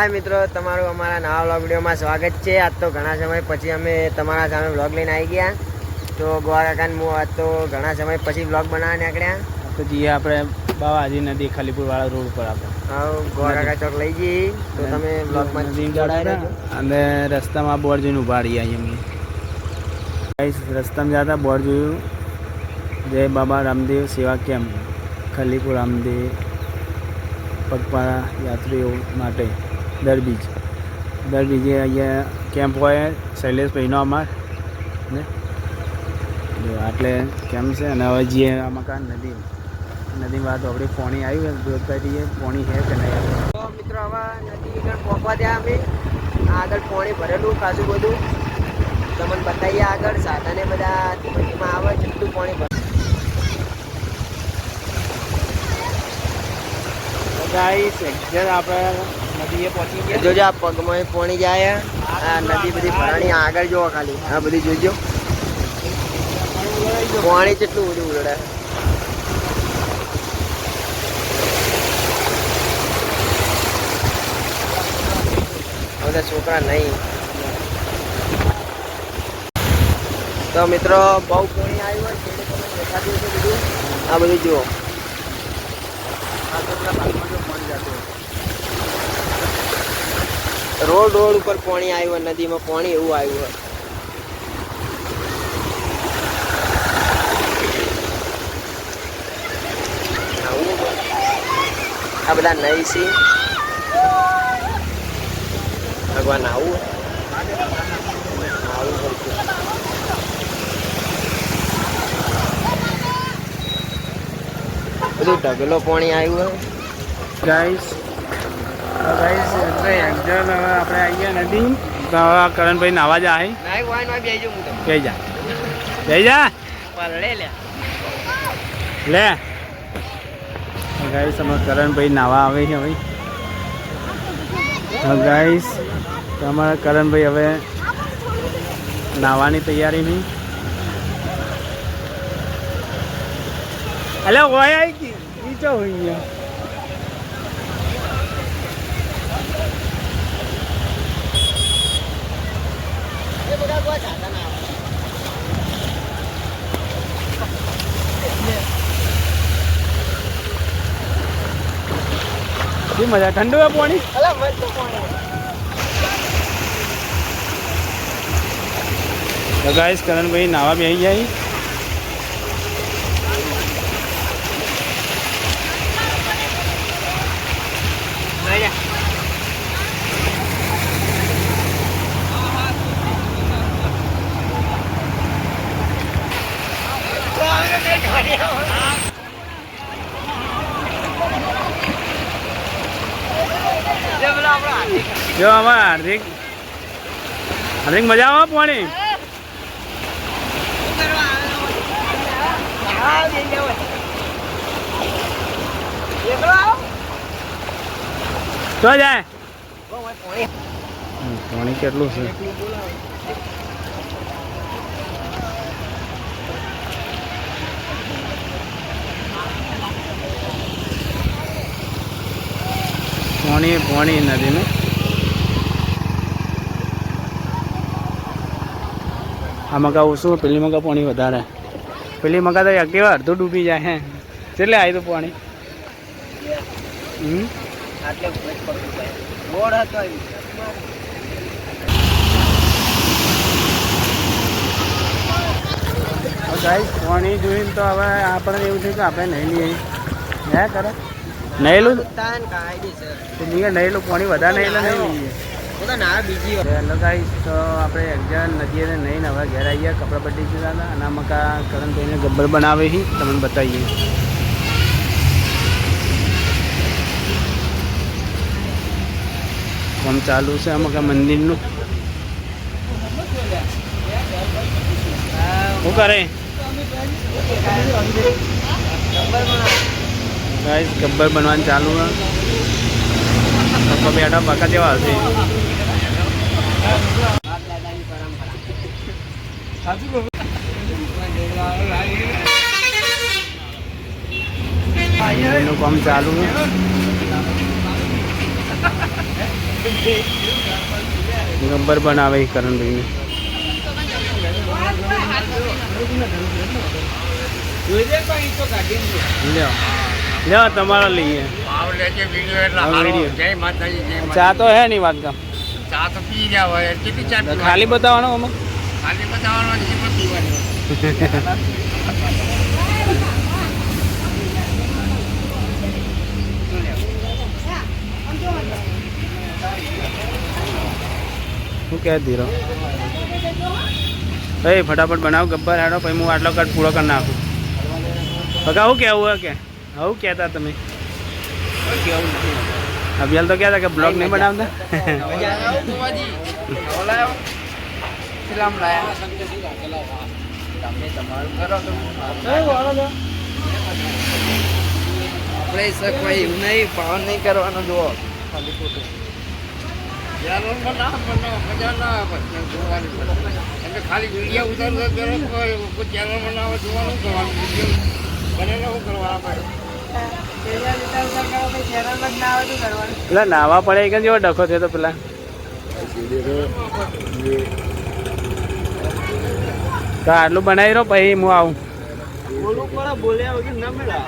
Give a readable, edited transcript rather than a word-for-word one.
हाय मित्रों, तमारू अमारा नवा व्लॉग वीडियो में स्वागत है। आज तो घना समय पछी अमे तमारा सामे व्लॉग लईने आई गया। तो गोवा काका ने आज तो घना समय पछी व्लॉग बनावा निकळ्या। तो जी आपणे बावाजी नदी खालीपुर वाला रोड पर आपणे गोवा काका चौक लई जी। तो तमे व्लॉग में जोड़ाई रहो। अने रस्ता में बोर्ड जोईने उभा रह्या अमे गाइस। रस्ता में जाता बोर्ड जोयुं, जय बाबा रामदेव सेवा केम्प खालीपुर रामदेव पगपाळा यात्रीओ माटे दर बीजे अहींया केम्प होय। शैलेष भाईनो अमार ने जो आटले केम्प छे। अने हवे जे आ मकान नदी में धोबड़ी पाणी आव्युं जोता रहीए पाणी है कि नहीं। तो मित्रों हवे नदी कण पहोंचवा द्या अमे। आगळ पाणी भरेલું खासું બધું તમને બતાવીએ। આગળ સાધને બધા ધીમે ધીમે આવે જેટલું પાણી ભરે। गाइस एक्जेक्ट આપણે નદીએ પહોંચી ગયા। જોજો આ પગમાં પાણી જાય। આ નદી બધી ભરાણી આગળ જોવો ખાલી આ બધી જોજો પાણી કેટલું બધું ઉડે। બધા છોકરા નહીં। તો મિત્રો બહુ પાણી આવ્યું હોય એટલે તમે દેખાતું છે બધું આ બધું જુઓ। रोड ऊपर पानी आयु है। नदी में पानी एवं आयु है। आ बधा नहीं सी भगवान आવું બધું ઢગલો પાણી આવ્યું है। गाइस એટલે એક્ઝેક્ટ હવે આપણે આવી ગયા નદી। તો હવે કરણભાઈ નાવા જાય। નાઈ વાઈ નાઈ બેહી જાઉં હું તો જઈ જા પલડે લે ગાઈસ અમારા કરણભાઈ નાવા આવે છે હવે। ગાઈસ અમારા કરણભાઈ હવે નાવાની તૈયારીમાં। અલે ઓય આવી ગઈ નીચે હોઈ ગયા। मजा ठंडू है पानी। तो गाइस करण भाई नावा भी आई जाए। जो हमारा हार्दिक मजा आवा पानी। तो जाए पानी કેટલું છે। पानी नदी में आ मका ओछું પેલી મકા પાણી વધારે। પેલી મકા તો એક્ટિવા અડધું ડૂબી જાય હે। કેટલે આવી તો પાણી ગાઈસ પાણી જોઈને તો હવે આપણે એવું છે કે આપણે નહીં લઈએ હે કરે નહેલું નહેલું પાણી વધારે નહેલું નહીં લઈએ। હેલો ગાઈસ તો આપણે એક્ઝેક્ટ નદીએ નહીં હવે ઘેર આવીએ કપડાં બદલી દીધા હતા। અને મકા કરણભાઈને ગબ્બર બનાવે છે તમને બતાવીએ। કામ ચાલુ છે મકા મંદિરનું। શું કરે गाइस गब्बर बनवान चालू है। बेटा पका देवा हसे काम चालू है। ગબ્બર બનાવે કરણભાઈને લ્યો તમારા લઈએ ચા તો હે નહીં વાત કામ ચા તો પી રહ્યા હોય કેટલી ચા પીવાની? ખાલી બતાવવાનો આમાં ખાલી બતાવવાનો છે પણ પીવાની શું કહે ધીરો એ ફટાફટ બનાવ ગબ્બર હેડો પછી હું આટલો કટ પૂરો કરી નાખું બકા શું કહેવું હોય કે આવું કહેતા તમે અભિયાલ તો કહેતા કે બ્લોગ નહીં બનાવતા આપણે કોઈ એવું નહીં પાવન નહીં કરવાનો જુઓ ખાલી ફોટો મજા ના આવે જોવાની એટલે ખાલી વિડીયો ઉતારવા કરો કોઈ ચેનલ બનાવો જોવાનું કરવાનું વિડીયો બનેલો શું કરવાના પડે પેલા નાવા પડે કે જેવો ડખો થયો તો પેલા તો આટલું બનાવી રહ્યો પછી હું આવું બોલવું પડે બોલ્યા વગર ના મળે